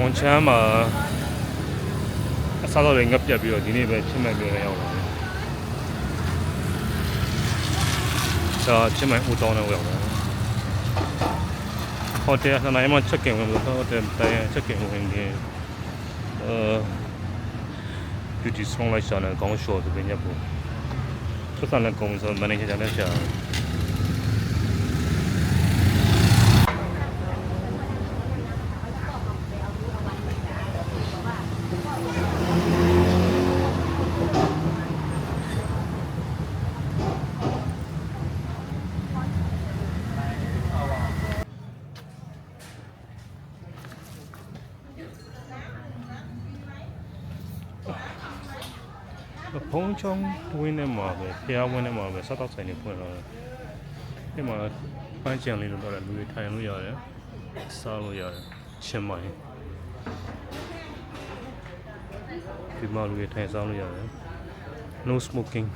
ဝန်ချမ်းမှာအစားတော့ငပ်ပြတ်ပြီးတော့ဒီနေ့ပဲချင်းမှန်ပြရရောက်လာတယ်။ဒါချင်းမှန်ဦးတောင်းနေရောက်လာတယ်။ဟိုတယ်နှစ်နိုင်မှချက်ခင်ဝင်လို့ဟိုတယ်တိုင်းချက်ခင်ဝင်နေbeauty salon လိုက်ရှာနေကောင်းရှော့ဆိုပြီးညက်ဖို့ဆက်ဆံလည်းကောင်းဆိုမန်နေဂျာလည်းရှာဘုံချုံဝင်းနေမှာပဲဖျားဝင်းနေမှာပဲစားတော့ဆိုင်နေဖွင့်တော့ဒီမှာပန်းချံလေးလို့တော့လူတွေထိုင်လို့ရတယ်စားလို့ရတယ်ချင်းမိုင်းဒီမှာလူတွေထိုင်စားလို့ရတယ် no smoking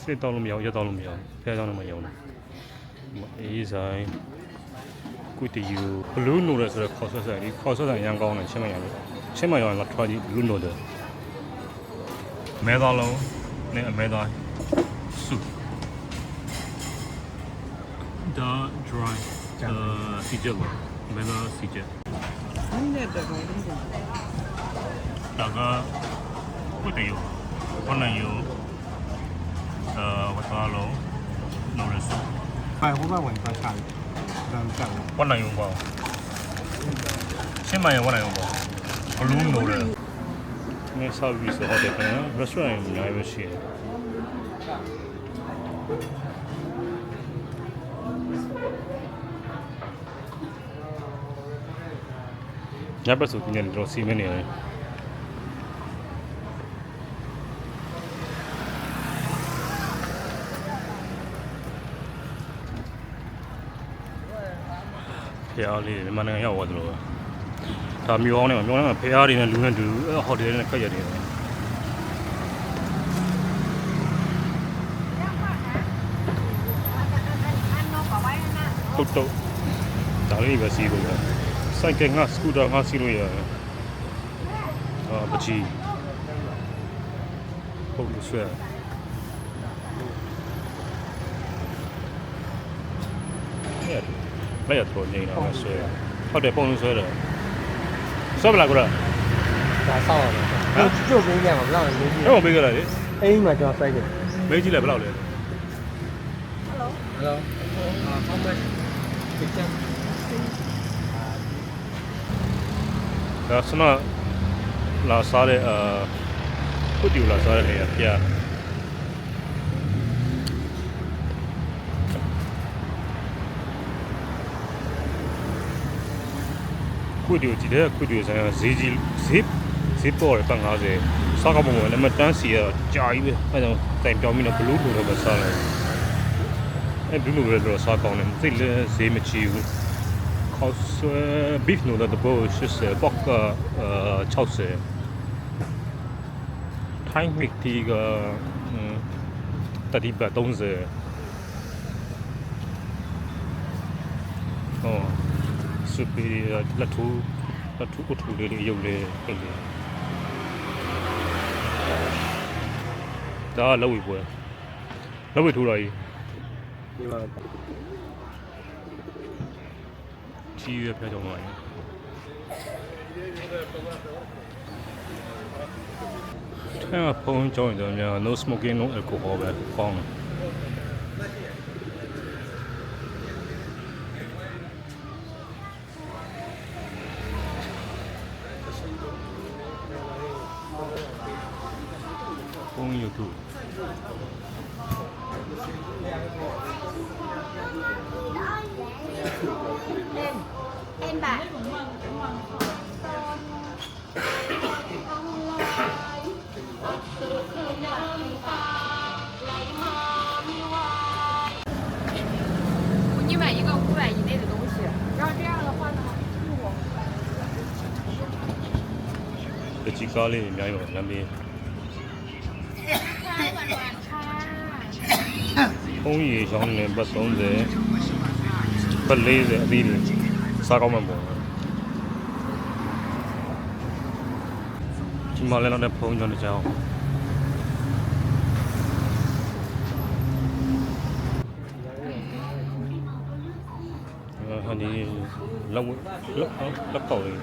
စစ်တော့လို့မရအောင်ရက်တော့လို့မရအောင်ဖျားကြောင်းလည်းမရအောင်အေးဆိုင်ကွတီယူဘလူးနိုတယ်ဆိုတော့ခေါ်ဆွဆိုင်ဒီခေါ်ဆွဆိုင်ရန်ကောင်းတယ်ချင်းမိုင်းရလို့ချင်းမိုင်းရလာထွားကြီးဘလူးနိုတယ်မဲသားလုံးနဲ့အမဲသားစုဒါ dry စီဂျယ်မဲသားစီဂျယ်နဲ့တော့တော့ဒါကဝတ်တယူဘနယူဝတ်သားလုံးနိုရစ်ไปဟိုဘက်ဝင်ပတ်ချတယ်ဒါကြောက်ဝတ်နိုင်ယူပေါ့ရှင်းမရဝတ်နိုင်ယူပေါ့ဘလူးနိုရစ်နေဆောက်ပြီးဆိုတော့တယ်နော် restaurant အများကြီးရှိတယ်ညဘက်ဆိုဒီနေ့တော့စီမင်းနေရတယ်ဖျားလေးဒီမှာနိုင်ငံရောက်သွားသလိုပဲဒါမျိုးအောင်နေမှာမျိုးအောင်နေမှာဖျားတွေနဲ့လူနဲ့တူဟိုတယ်နဲ့ခက်ရတယ်ဟုတ်တော့ဒါလေးပဲစီးလို့စိုက်ကငါစကူတာငါစီးလို့ရတယ်ပချီဟုတ်လို့ဆွဲလက်ရတော့နေတော့ဆွဲဟုတ်တယ်ပုံလို့ဆွဲတယ်ဆွဲမလားကွာဒါဆောက်ရတယ်ကျုပ်ပေးကြမှာဘယ်လောက်လဲမေးကြည့်အဲ့မပေးကြလားလေအိမ်မှာကျွန်တော်စိုက်တယ်မေးကြည့်လိုက်ဘယ်လောက်လဲ Hello how much picture ဒါစမလာစားတဲ့ကုတီလာစားတဲ့နေရာပြကုတီကြည့်တဲ့ကုတီဆိုင်ကဈေးပေါ်ရ50စားကောင်းပုံလည်းမတန်းစီရကြာကြီးပဲအဲဒါတိုင်ပြောင်းပြီးတော့ဘလူးလိုတော့ပဲစားလိုက်အဲဘလူးလိုတော့စားကောင်းတယ်စိတ်လည်းဈေးမချီဘူးခေါက်ဆွဲ beef နိုတော့ဘော80 pork 60 Thai meat ဒီက30 baht 30สุดปีละทูอุทูเลยยกเลยเป็นเลยဒါလောက်ဝေပွဲလောက်ဝေထိုးတာကြီးဒီမှာချီရဖျက်ကြောင်းပါရင်ထဲမှာဖုန်းကြောင်းတယ်များ no smoking no alcohol ပဲပေါင်းတယ်YouTube em bà nhưng mà一个500以内的东西，要这样的话呢，ပချီကားလေးအများကြီးပါလမ်းဘေးဖုန်းရည်ချောင်းနေဘတ်30ဘတ်40အသီးတွေစားကောင်းမှပေါ့ ဒီမှာလည်းတော့ဖုန်းကြောင်းတစ်ကြောင်းဟာဒီလောက်ကောက်လေး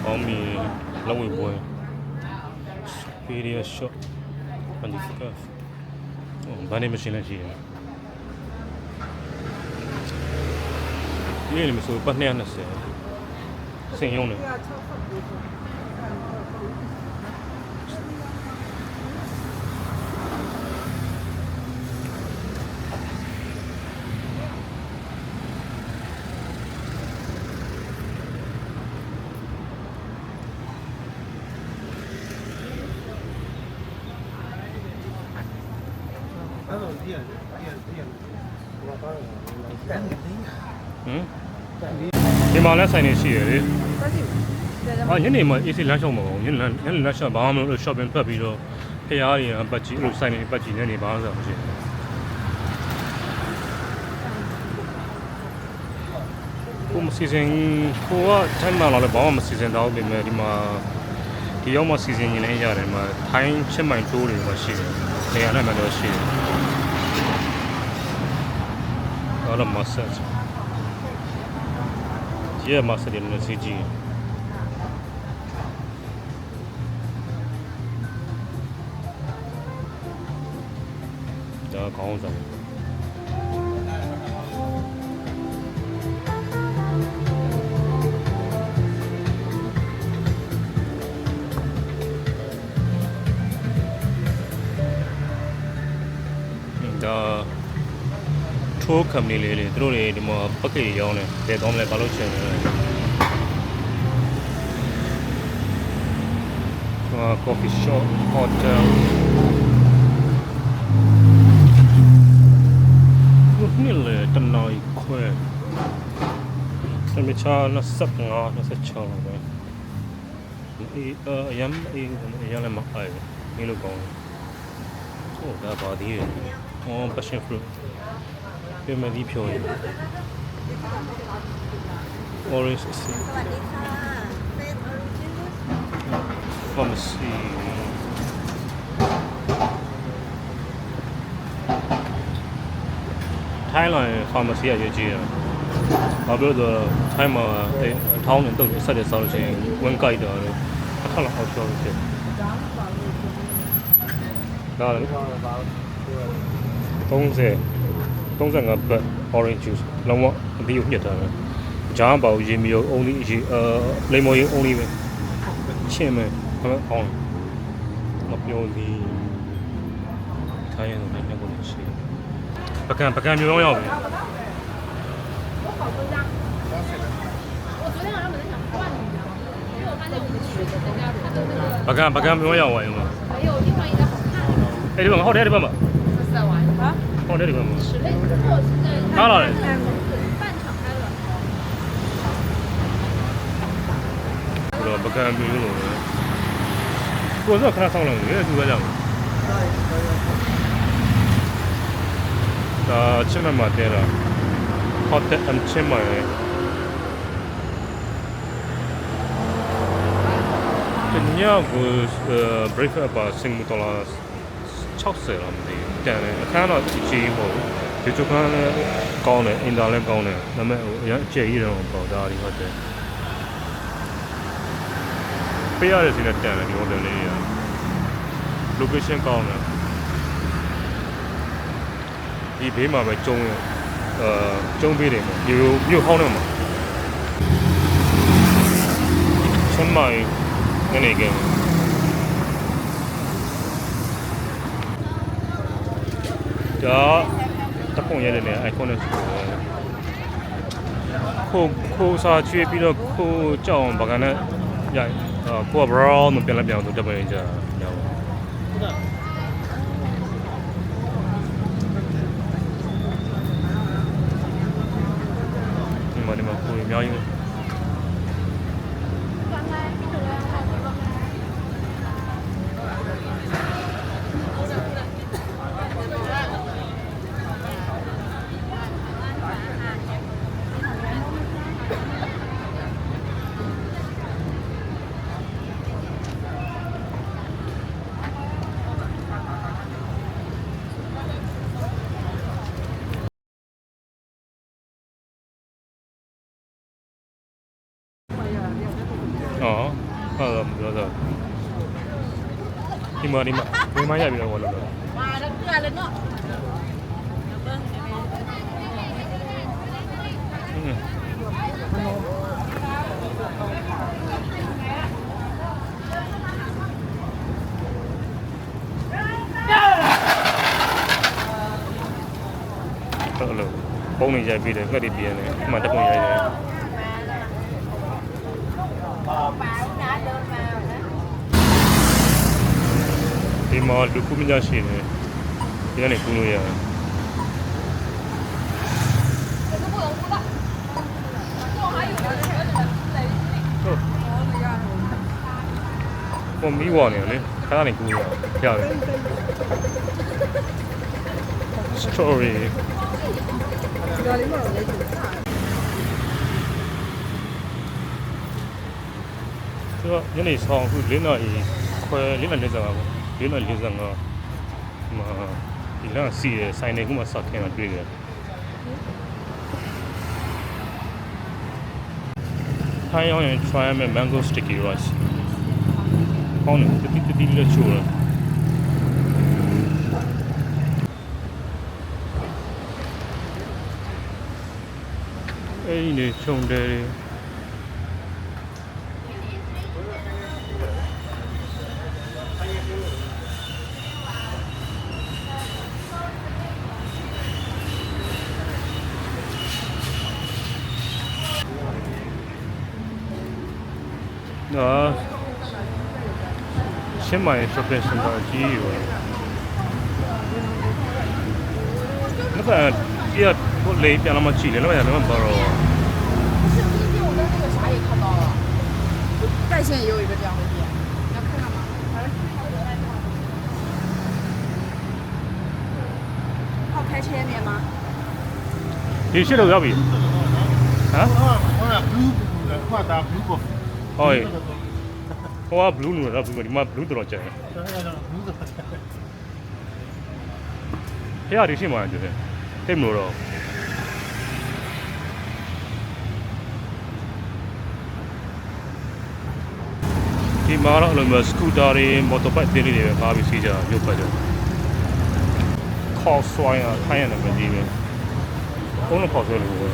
အော်မီလောက်ဝေပွဲSuperior shop on the cuff. Oh, bani machine là gì? Đây là một số bắt nén là sẽ sử dụng này. Thì mà nó xài này xì đấy. Những này mà ít lắm xong mà những lắm xong bao nhiêu shop bên phía rồi, cái áo thì bắt chỉ lúc xài này bắt chỉ những này bao giờ chứ. Cũng season, cũng chẳng mà là bao mà season đó bên mà đi mà thì ông mà season như này giờ này mà thay chân mày chú rồi mà xì, cái áo này mà nó xì. Đó là massage. Chỉ là massage đến là gì? Đó có không rồi. Đó thuốc cầm đi lấy rồi đi mà bắt cái gì này để tóm lại bao lâu chuyện này. Coffee shop, hotel. Lúc này là tân nói khỏe. Mình cho nó sắp ngon, nó sẽ cho là vậy. Yếm là mặc ấy, như lúc còn. Đã bỏ đi rồi. Passion fruit. Cái mà đi phiêu này. Orange is pharmacy. Thái là pharmacy ở dưới à. Ở bây giờ Thái mà tháo những từng sai để sau thì vẫn cay được rồi. Khá là khó cho được. Đó là Tông rằng là orange juice, long what đi uống nhiệt rồi. Chả bảo gì nhiều only gì lemon only vậy. Chè mà không on. Ngập nhiều thì thay rồi nên cũng được xí. Bạc cam nhiều không? Bạc cam nhiều không vậy mà? 哎，这边好吃的不嘛？好吃的不嘛？哪了嘞？我不看没有了。我这看上了，也就这样。千万买对了，好的，1000买。这nhà của breakfast và sinh một là 60了မသိဘူးတန်တယ်အခန်းတော့ကြီးမဟုတ်ဘူးဒီchỗခန်းလည်းကောင်းတယ်အင်တာလည်းကောင်းတယ်ဒါပေမဲ့အရင်ကျေကြီးတော့ပေါ့ဒါဒီဟုတ်တယ်ပေးရတဲ့စီနဲ့တန်တယ်ဒီ hotel လေးက location ကောင်းတယ်ဒီဘေးမှာပဲကျုံပေးတယ်ပေါ့မြို့ဟောင်းတယ်မှာဆွမ်းမိုင်နေကဒါတပုံရတယ်လေ icon နဲ့ခိုးစားချွေးပြီးတော့ခိုးကြောင်ဘာကနဲ့ရိုက်ကိုက brown မပြန်လဲပြန်တော့တက်ပြန်ကြညောင်းဒီမှာကိုအများကြီး ဟုတ်တော့ပြောတော့ဒီမှာဝင်မရပြီတော့ဘောလို့လို့ มาแล้วเกลือเลยเนาะเบิ้งอันนี้ ဟုတ်လို့ပုံနေရိုက်ပြီးတယ်ငှက်တွေပြင်းတယ်အမှတပုံရိုက်တယ် ปลานะเดินมานะ ဒီမှာလူကူမညာရှိတယ်ဒီကနေကူလို့ရတယ် 这个不能不大这还有的在 ပုံမီးဝါနေတယ်လေခါကနေကူလို့ရတယ် story ဆိုတော့ညနေဆောင်ခု၄နာရီခွဲ၄နာရီ45ပေါ့၄နာရီ45မှာဒီလမ်းစီရဆိုင်နေခုမှစခင်းတာတွေ့တယ်ထိုင်းအောင်ရင် try မယ် mango sticky rice ကောင်းတယ်တတိလက်ချိုးတယ်အဲ့ဒီနေခြုံတယ်ချင်းမိုင် shopping center ကြီးရော那个也不累，变那么急了，那么那么包了。不是最近我在那个啥也看到了在线也有一个这样的店你要看看吗好开车面吗你去了要不？啊？画大 blue 不？哦，我 blue 路了，blue 你妈 blue 多少钱？ဖះတွေရှိမှကျတယ်တိတ်မလို့တော့ဒီမှာတော့အဲ့လိုမျိုးစကူတာတွေမော်တော်ဘိုက်တွေပဲကားပြီးစီးကြရုပ်ပတ်ကြခေါ်ဆွိုင်းရထိုင်းရတယ်ပဲဒီပဲဘုံးလို့ခေါ်ဆွဲလို့ပဲ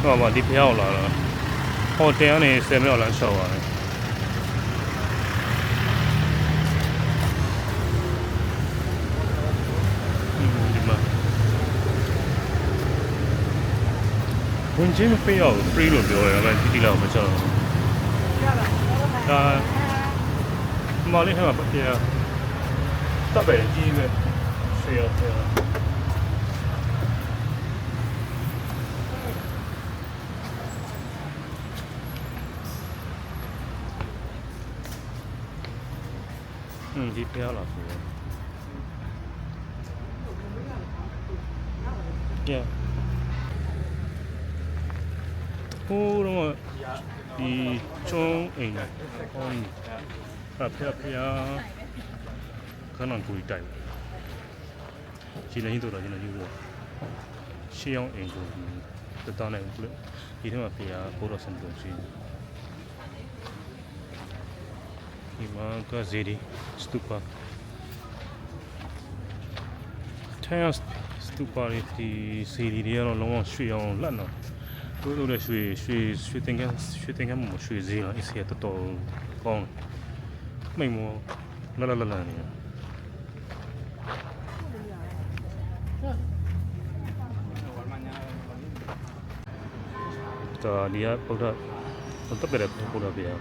ဟောမှာဒီဖះကိုလာတော့ဟိုတယ်ကနေ10မိနစ်လောက်လမ်းလျှောက်ပါတယ်ဝင်ချင်းမပေးရဘူး free လို့ပြောတယ်ဒါပေမဲ့တီလောက်မချတော့ဘူးဒါမလေးဟဲ့မှာပြတပ်ပဲကြီးပဲဆေးရဒီပြလာဆိုရဟိုတော့ဒီချုံအိမ်ဟောဖျခဏကိုတိုက်ကြီးလည်းကြီးတော့ကျွန်တော်ယူတော့ရှေးအောင်အိမ်ကိုတတနဲ့ဒီထဲမှာဖျကိုတော့စံတော့ရှိဒီမှာကဇီဒီစတူပါထိုင်းစတူပါရီဒီစီဒီတွေကတော့လုံးဝရွှေအောင်လက်တော့တို့လည်းရွှေတင်ကန်းမှာရွှေဈေးအစီအတော်တော်ကောင်းမိတ်မောလာနေဒါဒီကပုဒ်တာတက်ပြတယ်ပုဒ်တာပြရ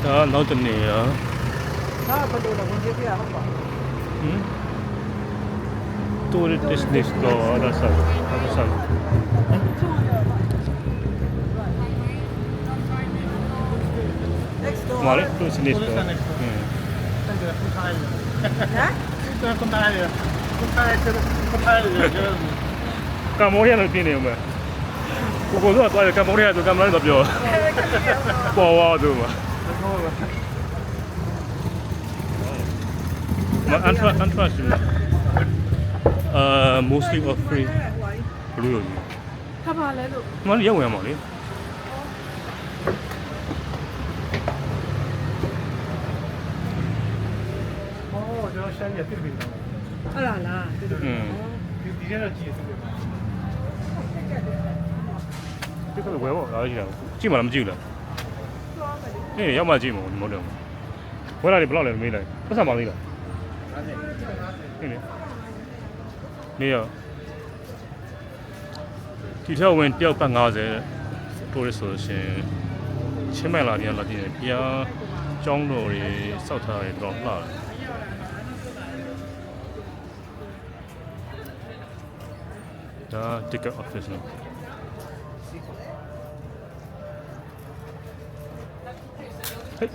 ဒါနောက်တစ်နေရ ဒါဘယ်လိုလဲဝင်ကြည့်ရအောင်ပါ tourist next door other side next door မာလေ tourist next door တက်တယ်ဖူးထားရတယ်ဟမ်ကွန်တိုင်းရကွန်တိုင်းရ ကမ္ဘောဒီးယားလို့ပြနေအောင်ပဲကိုကတော့သွားရကမ္ဘောဒီးယားဆိုကမ္ဘောဒီးယားတော့ပြောပေါ်ဝါသူမှာantra mostly of free ဘလို့ရော 他怕来路。 မန်ရောက်ဝင်မှာလေ အော်ကျွန်တော်ရှမ်းရပြစ်ပြီတော့ ဟုတ်လားလား ဒီထဲတော့ကြည့်ရတယ် ဒီကဝဲပေါ့အားကြီးတာကြည့်မှလားမကြည့်ဘူးလားနေရောက်မှကြည့်မှာမဟုတ်တော့ဝဲလာတယ်ဘယ်လောက်လဲမေးလိုက်ပတ်စံပါသေးလားနေရဒီထက်ဝင်တယောက်ပတ်50တိုးရဆိုရှင်ချင်းမိုင်လာပြန်လာတယ်ပြားကျောင်းတော်တွေစောက်ထားတယ်တော့လှတယ်ဒါ ticket office နော်ဟဲ့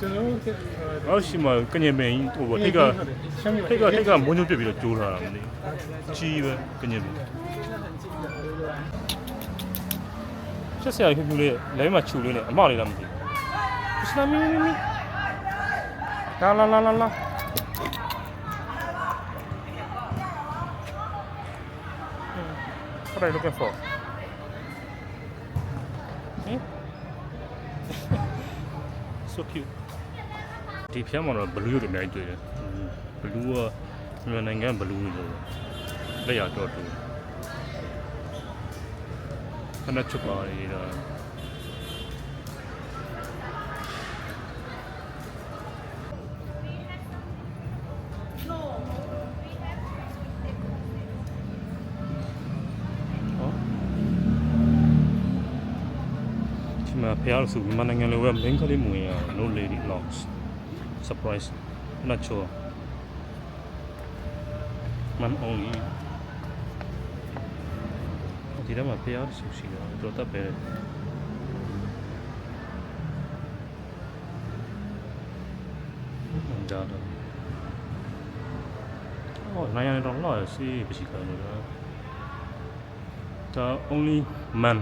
ကျွန်တော် အော်ရှိမကညင်မင်းဟိုဘောထိတ်ကမွန်းညွတ်ပြစ်ပြီးတော့ကျိုးထားတာမသိကြီးပဲကညင်မင်းဆက်ဆရာဖြူဖြူလေးလဲမှာခြူလေးနဲ့အမလေးလားမသိဘူးစလာမီလာ What are you looking for? So cute. ဒီဖျက်မှာတော့ဘလူးတွေအများကြီးတွေ့တယ်ဘလူးကမြန်မာနိုင်ငံဘလူးလို့လက်ရတော့တူခဏချုပ်ပါရတာဒီမှာဖျားလို့ဆိုမြန်မာနိုင်ငံလိုပဲမင်းကလေးမဝင်ရ no lady locks surprise not sure man only ဒီတော့မှာဖျားလို့ဆိုရှိတော့တပ်ပဲဒါတော့နိုင်ရတော့လာစီပစီကလို့ဒါ only man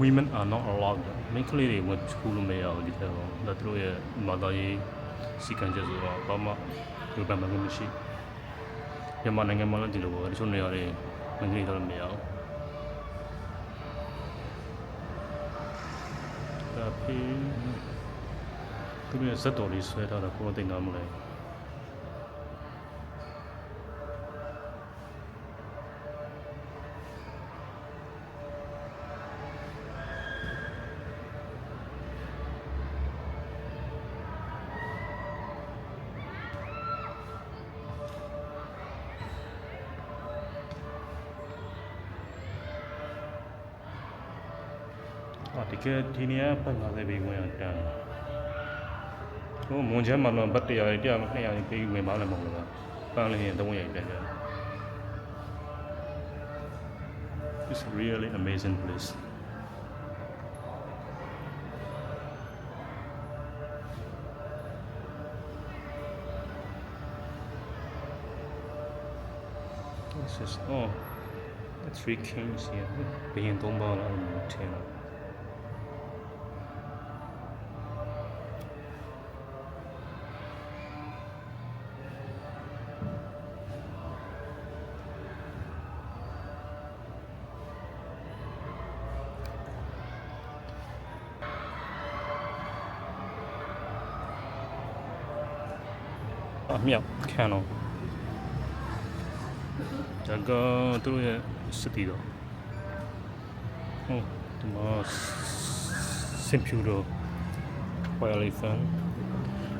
women are not allowed မင်းကလေးတွေဝင်စကူးလို့မရဘူးဒီထဲတော့ဒါတို့ရဲ့မာသားရေးစီကံချက်ဆိုတော့ဘာမှဒီဘက်မှာမရှိမြန်မာနိုင်ငံမှာလည်းဒီလိုပဲတချို့နေရာတွေမင်းကလေးတော့မရဘူးဒါပြီးသူရဲ့ဇက်တော်လေးဆွဲထားတာကိုယ်သိနာမလဲတကယ်ဒီနေရာပတ်50ပေးဝင်အောင်တန်းဟိုမွန်ချမ်းမှာတော့ဘတ်100 200ပေးဝင်ပါလည်းမဟုတ်လားပန်းလေးရင်300ပြန်ပြန် It's really amazing place This is the three kings here ဘယင်3ပါးလားထင်တယ်အမြောက်ခံတော့ဒါကသူတို့ရဲ့စတီတော့ဒီမှာစင်ဖြူတော့ဝိုင်လီဖန်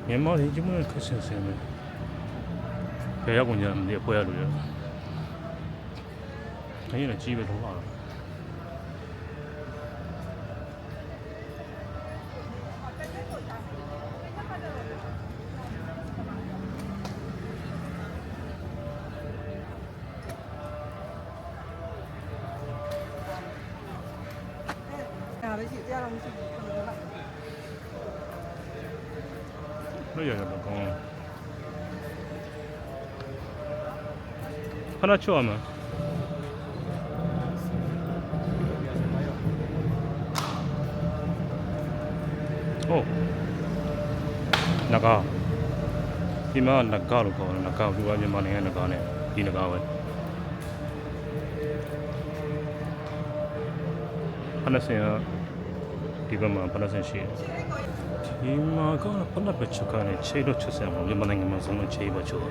မြန်မာတွေကျမခက်ဆင်ဆင်ပဲကြရောက်ကုန်ကြတယ်ဖွဲရလို့ရအဲ့ဒါကြီးပဲတော့လာ လို့ရရတော့ကောင်းခဏချောမှာဟုတ်နဂါဒီမှာနဂါလို့ခေါ်တယ်နဂါကမြန်မာနိုင်ငံနဂါနဲ့ဒီနဂါပဲဖနစင်ဒီဘက်မှာဖနစင်ရှိတယ်ဒီမှာကဖနပချကနေခြေလို့ချက်ဆံမှာမြန်မာနိုင်ငံမှာဆုံးလို့ခြေပါချိုး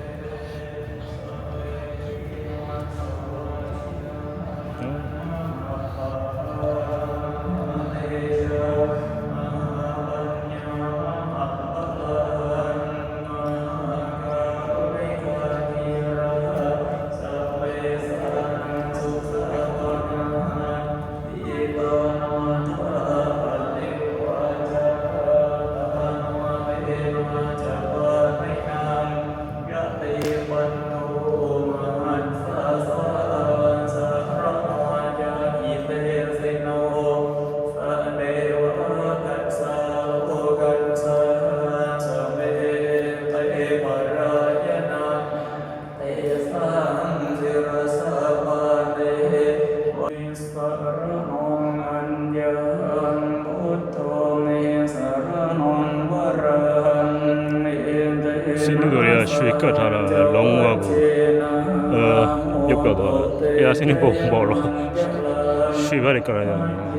စင်းတို့ရရွှေကတ်ထားတာလုံးဝကိုရုပ်ပြောက်သွားတယ်။အဲဒါစင်းနေပုံပေါ်တော့ရွှေဘက်ကရရတယ်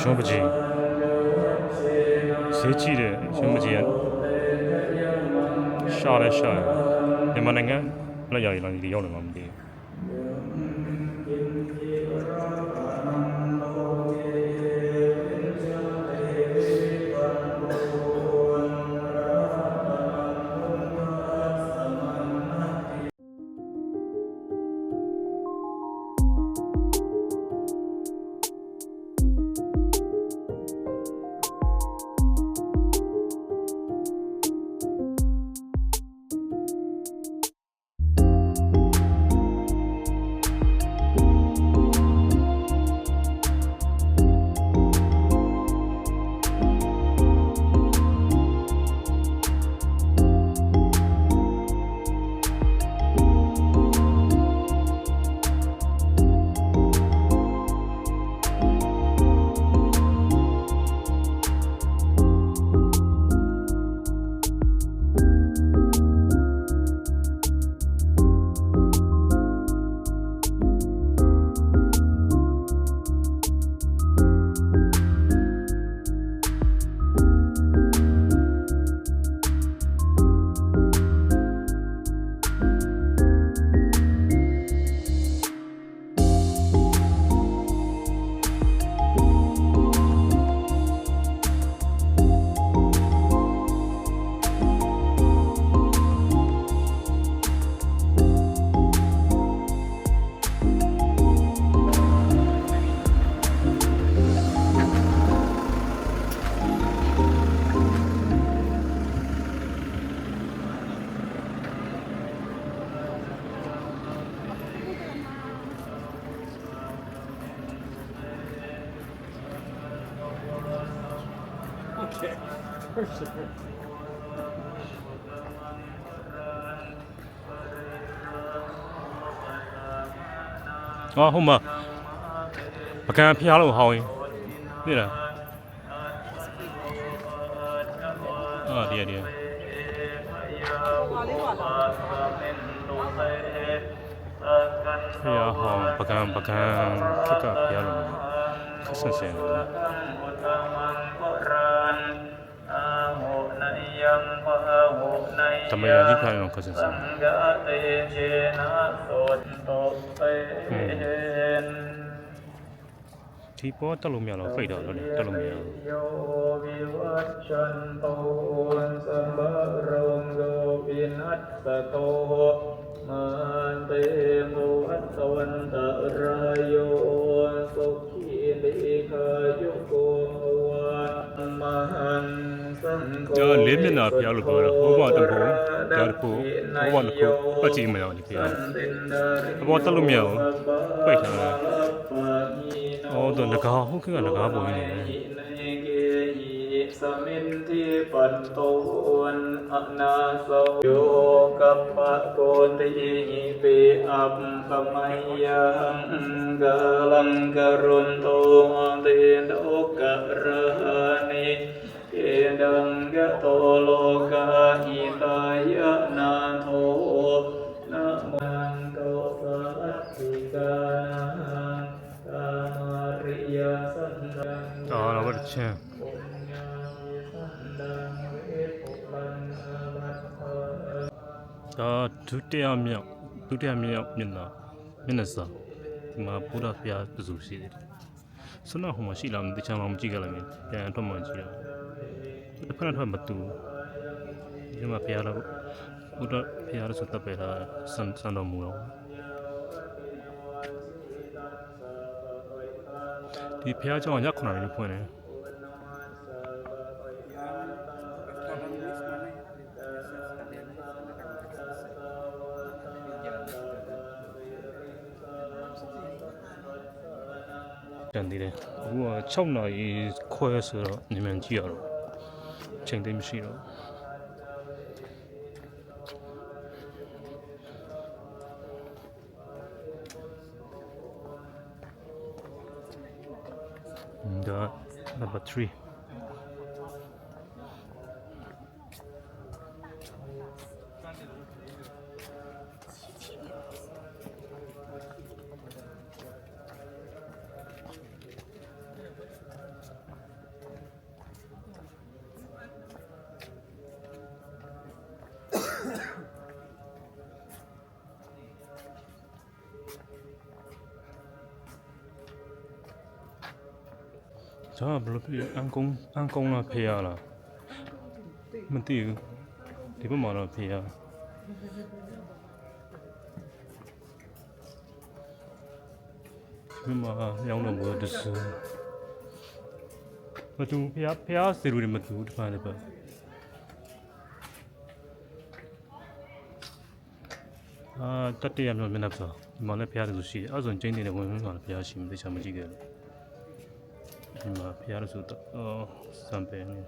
ရှောပကြီးဈေးကြီးတယ်ရှောပကြီးကရှာလဲရှာမြန်မာနိုင်ငံလက်ရည်လောင်းကြီးရောက်နေမှာမသိဟုတ်မှာပကံဖျားလို့ဟောင်းရင်သိလားဒီဖျားဟောင်းပကံခက်ကဖျားလို့ခက်ဆန်ဆန်ทำไมเราที่พายลงเขาสั่ง ဒီပေါ်တက်လို့မရတော့ပိတ်တော့တယ်တက်လို့မရဘူး โยวิวัชชันโตสัมบโรงโยวินัสสโตมันเตโมอัตตวันตรายโยสุขีลิขยุโกวามหังสังโฆ ကျွန်တော်လေးမျက်နှာဖျားလို့ပြောတော့ဟိုဘတစ်ဖို့ကြားတစ်ဖို့ဟိုဘတစ်ခုပတ်ကြည့်မရအောင်ဒီဖျားအပေါ်တက်လို့မရဘူးပိတ်ထားတာအော်တော့ငကားဟုတ်ကဲ့ကငကားပုံနေတယ် สมินทิปันโตนอนาโสโยกัปปะโกติหิปิอัปปมัยยังกะลังกรุณโตเตโดกะระหานิเกดังกะโตโลกาหิตายะนาโทนะมังโตสัตถิกานังกามาริยาสันตัง ဒါတော့တစ်ချင်းဒါဒုတိယမြောက်မျက်နှာစာဒီမှာဘုရားဖျားသူရှိတယ်ဆွမ်းနာဟိုမှာရှိလားမသိချင်မှမကြည့်ကြလိုက်မယ်ပြန်ထွက်မှကြည့်တော့တစ်ဖက်ထွက်မတူဒီမှာဖျားတော့ဘုရားဖျားလို့ဆိုတပ်ပေးတာစံတော်မူတော့ဒီဖျားကြောင့်ည9နာရီဖွင့်တယ်တန်သေးတယ်အခုက6နာရီခွဲဆိုတော့ညမြန်ကြည့်ရတော့ချိန်သိမ်းမရှိတော့ဒါ number 3ဒါဘယ်လိုဖြစ်အန်ကုန်းလားဖေးရလားမသိဘူးဒီဘက်မှာတော့ဖေးရဒီမှာရောင်းတော့ဘောတဆူမတူဖေးစီလူတွေမတူဒီမှာလည်းပဲတတရမျိုးမျက်နှာစာဒီမှာလည်းဖေးတယ်ဆိုရှိတယ်အဲ့ဆိုကျင်းနေတဲ့ဝင်ဝင်မှာလည်းဖေးရှိမှသိချာမကြည့်ခဲ့လို့ဒီမှာဖျားလို့ဆိုတော့စံပယ်နေ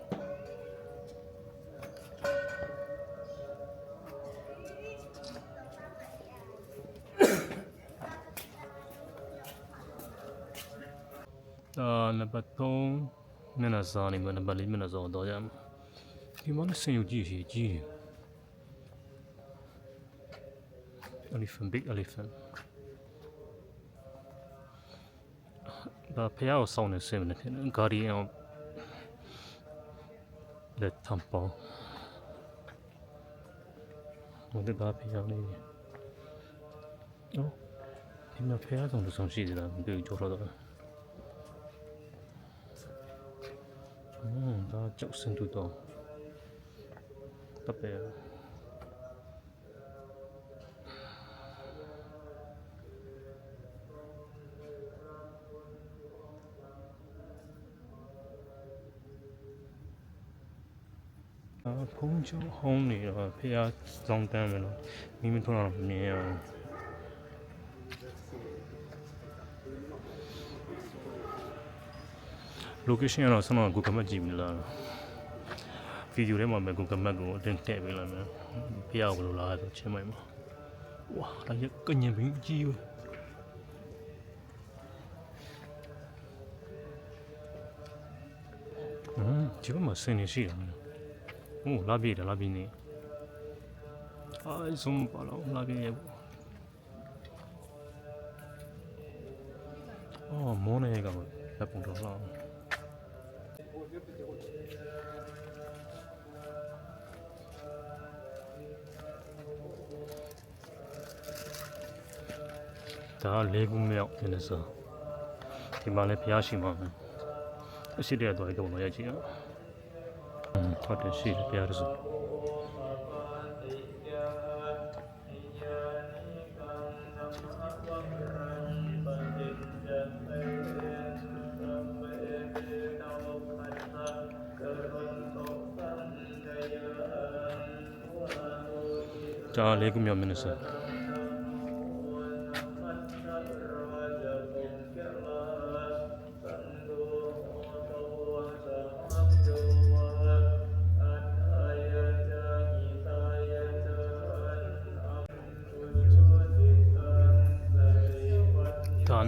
နံပါတ်3မျက်နှာစာနေမှာနံပါတ်4မျက်နှာစာတော့ရမယ်ဒီမှာလည်းစင်ယူကြည့်ရှိကြည့် elephant big elephantဒါဖျားကိုစောင့်နေစင်နေတယ် Guardian of the Temple ဟိုဒါဖျားနေနော်ဒီမှာဖျားဆောင်လို့ဆောင်ရှိတယ်လားမသိဘူးကြောက်တော့ဒါကြောက်စင်တူတော့တပ်ပဲဖုန်းချိုးဟောင်းနေတော့ဖះစောင်းတန်းမယ်လို့မိမထွန်းအောင်မြင်အောင် location ကတော့ဆက်တော့ Google Map ကြည့်ပြီလားဗီဒီယိုထဲမှာပဲ Google Map ကိုအတင်ထည့်ပေးလိုက်မယ်ဖះကိုဘယ်လိုလာလဲချင်းမိုင်မှာဝါဒါရကညင်ပြီးကြီးပဲဒီဘက်မှာစင်နေရှိတယ်โอ้လာပြေးတယ်လာပြေးနေဇုံပါတော့လာပြေးရဲ့အော်မောနေကလည်းပုံတော့လောက်ဒါလေးခုမြောက်နေစ ဒီမှာလည်းဘုရားရှိမှာပဲအရှိတဲ့သွားပြီးတော့ရိုက်ကြည့်အောင်ဟုတ်တယ်ရှိတယ်ဘုရားတစုဒါလေးခုမြောက်မင်းစဒါ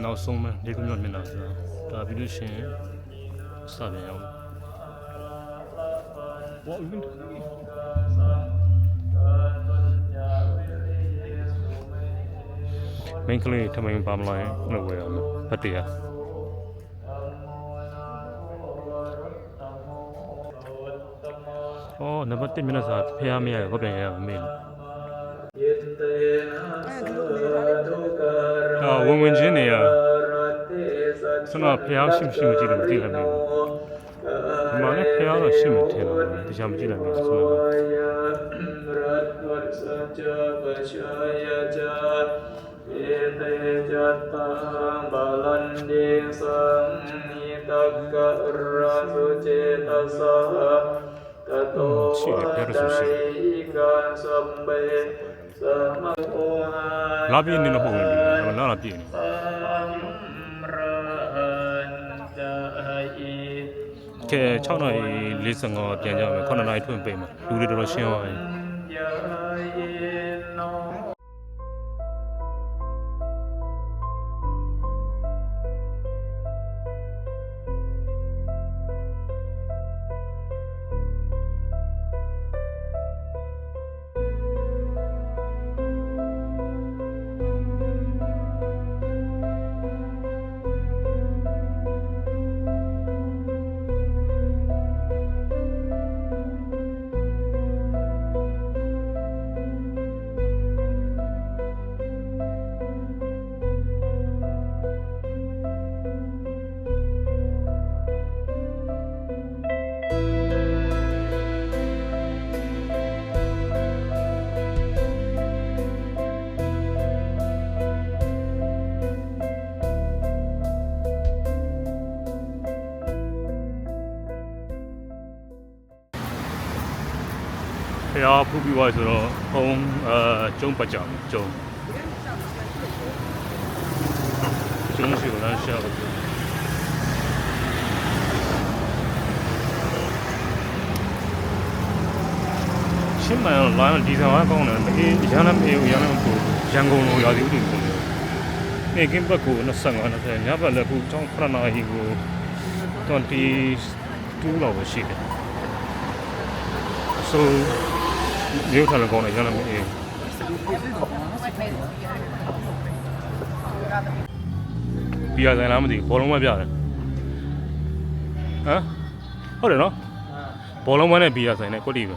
နောက်ဆုံးမှလေးခုမြောက်မင်းလားဆိုတာဒါပြီးလို့ရှိရင်စပြန်ရအောင်ဝါဦးမင်းကလေးထမင်းပါမလိုက်လို့ဝယ်ရမယ်ဖတ်တရားအော်နံပါတ်1မျက်နှာစာဖះမရဟုတ်ပြန်ရရမေးလို့ဝင်ချင်းနေရစနဖះရှိမရှိမကြည့်လို့မသိလိုက်ဘူးဒီမှာလည်းဖះတော့ရှိမှထင်တယ်တရားမကြည့်လိုက်ဘူးဆိုတော့เอเตจัตตังบาลันเดสังนิตักกะระสุเจตสะตะโตไดกะสัมเบสมะโอหะလာပြင်းနေတော့ဟုတ်တယ်လာပြင်းနေကဲ6နာရီ45ပြန်ကြမယ်9နာရီထွင်ပေးမှာလူတွေတော်တော်ရှင်းသွားပြီဘုရားဖူးပြီးသွားဆိုတော့ဘုံကျုံပတ်ကြမယ်ကျုံရှိကိုလည်းရှာလို့ရှင်းမှန်လာဒီဇိုင်းကောင်းတယ်အေးရန်လည်းမအေးရန်လည်းမပူရန်ကုန်လိုရာသီဥတုပုံနေနေကင်းဘက်ကို25 20ညဘက်လည်းခု9နာရီကို22လောက်ပဲရှိတယ်ဆိုမြို့ထားလည်းကောင်းတယ်ရန်လည်းမအေးဘီယာဆိုင်လားမသိဘူးဘောလုံးပဲပြတယ်ဟမ်ဟုတ်တယ်နော်ဘောလုံးပွဲနဲ့ဘီယာဆိုင်နဲ့ကွက်တီပဲ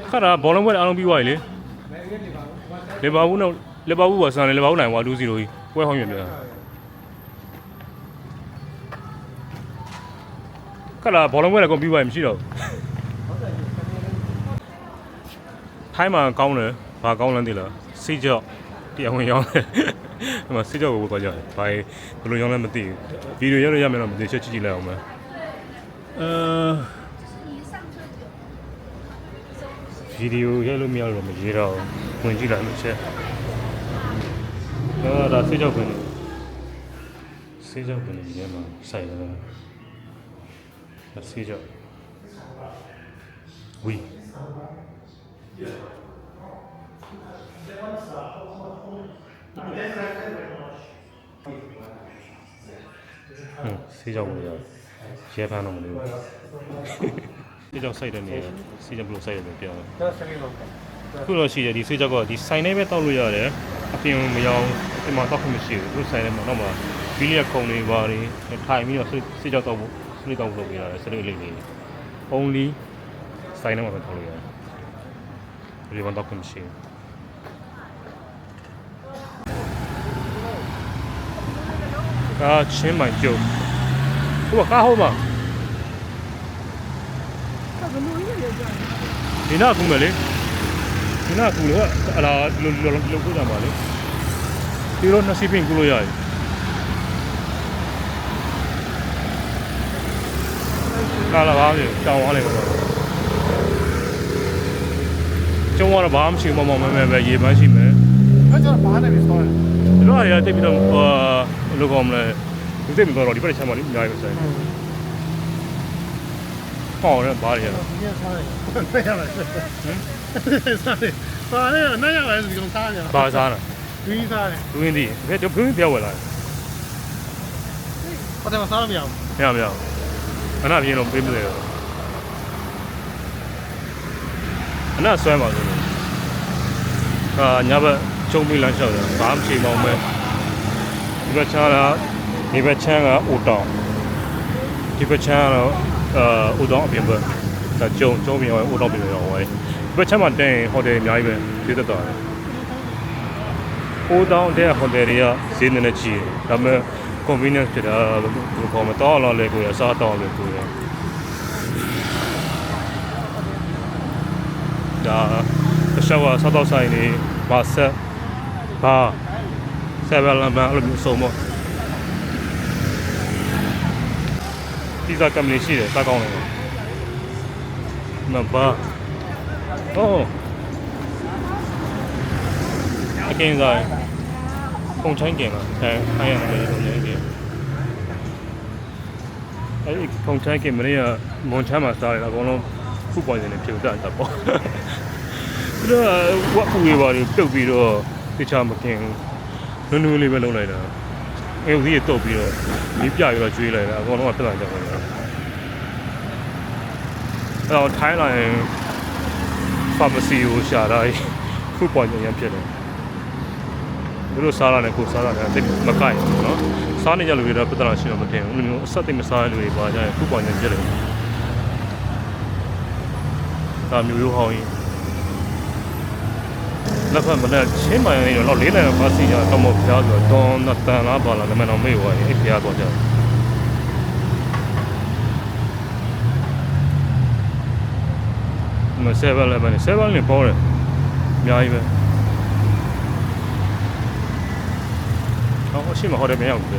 ခါတာဘောလုံးပွဲအားလုံးပြီးသွားပြီလေလီဗာပူးနဲ့လီဗာပူးပါဆန်တယ်လီဗာပူးနိုင်သွား2-0ကြီးပွဲဟောင်းပြန်ပြန်ခါတာဘောလုံးပွဲလည်းကုန်ပြီးသွားပြီမရှိတော့ထိုင်းမှာကောင်းတယ်ဘာကောင်းလဲသိလားစီးကြော့တရားဝင်ရောင်းတယ်ဒီမှာစီးကြော့ကိုပြောကြတယ်ဘာဘယ်လိုရောင်းလဲမသိဘူးဗီဒီယိုရိုက်လို့ရမယ်တော့မသိချက်ကြည့်လိုက်အောင်မယ်ဗီဒီယိုရိုက်လို့မရတော့မရေးတော့ဝင်ကြည့်လိုက်လို့ချက်ဒါစီးကြော့ခွင့်စီးကြော့ခွင့်ဒီမှာစိုက်တယ်စီးကြော့ဝီဆေးကြောက်လို့ရဲဖမ်းတော့မလို့ဆေးကြောက်စိုက်တဲ့နေဆေးကြောက်ဘလို့စိုက်ရတယ်ပြောတယ်ခုတော့ရှိတယ်ဒီဆေးကြောက်ကဒီဆိုင်ထဲပဲတောက်လို့ရတယ်အပြင်မရောင်းဒီမှာတောက်ခွင့်မရှိဘူးသူဆိုင်ထဲမှာတော့မှဘီလီယက်ခုံတွေပါတွေထိုင်ပြီးတော့ဆေးကြောက်တောက်ဖို့ဆေးတောက်ဖို့လုပ်ပြရတယ်စရိတ်လေးနေ only ဆိုင်ထဲမှာပဲတောက်လို့ရတယ်ဒီမှာတောက်ခွင့်မရှိဘူး ကားချင်းမိုင်ကျုပ်ဟိုကားဟောမှာ 这个录音就这样。 ဒီနာကူမယ်လေဒီနာကူလို့အလားလုံကိုကြမှာလေဒီလိုနှစ်စီပင်ကူလို့ရတယ်ကားလာပါလေတောင်းသွားလိုက်ပါကျုံကတော့ဘာမှမရှိဘူးမမမဲရေပန်းရှိမယ် 那叫麻那边烧的。 ဒီတော့ရတိတ်ပြီးတော့လောကောင်မလဲဒီတိတ်မတော်တော့ဒီဘက်ချမ်းပါလိအများကြီးပဲဆိုင်ဟောရဘာရလဲ 今天烧的，那样来是。烧的，烧的那样来是用啥的？ ဘာစားလား 绿啥的？ လူရင်းဒီဘယ်တော့ဘယ်ပြောဝယ်လာ 我在我烧了没有？ မရမရအနာပြင်းတော့ပေးမလဲတော့အနာဆွဲပါဆိုလို့ညဘက်ကျုံပြီးလမ်းလျှောက်တယ်ဘာမှမရှိပါဘူးမဲဒီဘက်ချမ်းလားဒီဘက်ချမ်းကအိုတောင်ဒီဘက်ချမ်းကတော့အိုတောင်အပြင်ဘက်ဒါကျုံပြီးတော့အိုတောင်ပြင်ရောဝယ်ဒီဘက်ချမ်းမှာတင်ဟိုတယ်အများကြီးပဲဈေးသက်သွားတယ်အိုတောင်တဲ့ဟိုတယ်တွေကဈေးနည်းနည်းကြီးတယ်ဒါပေမဲ့ convenience ဖြစ်တာဘယ်လိုခေါ်မလဲတောင်းလာလဲကိုရစားတောင်းလဲကိုရဒါတခြားကစားတော့ဆိုင်နေဘာဆက်ဘာဆက်ဘလာမအဲ့လိုမျိုးစုံပေါ့ပီဇာကမ်လေးရှိတယ်စားကောင်းတယ်မဘာအော်အကင်းဆိုင်ပုံချိုင်းကျင်လားအဲရတယ်ပုံချိုင်းကျင်အဲဒီပုံချိုင်းကျင်မင်းကမွန်ချမ်းမှာစားရတာအကုန်လုံးခုပွားနေတယ်ဖြစ်တာပေါ့ သူကဝက်ပူရပါပြုတ်ပြီးတော့တခြားမကင်နုံနုံလေးပဲလုံးလိုက်တာအဲဦးကြီးတုတ်ပြီးတော့ဒီပြရတော့ကျွေးလိုက်တာအကုန်လုံးကပြတ်လာကြတယ်အဲ့တော့ထိုင်းလာရင် pharmacy ကိုရှာတာခုပွားနေရဖြစ်တယ်သူတို့စားရတယ်ကိုစားရတယ်တိတ်မကိုက်ဘူးเนาะစားနေကြလူတွေတော့ပြဿနာရှိတော့မတင်ဘူးမျိုးအဆက်သိမစားရလူတွေပါကြရင်ခုပွားနေဖြစ်တယ်ဒါမျိုးရိုးဟောင်းကြီးလက်ဖက်မနဲ့ချင်းမိုင်နေတော့၄နိုင်ပါစီရတော့မပြောဆိုတော့နတန်လားပါလားလည်းမတော့မေ့ဝါရင်အဲ့ဖျားတော့ကြမဆယ်ဘက်လည်းပဲဆယ်ဘက်လည်းပေါ်တယ်အများကြီးပဲဟောရှိမဟောတယ်မရောက်ဘူး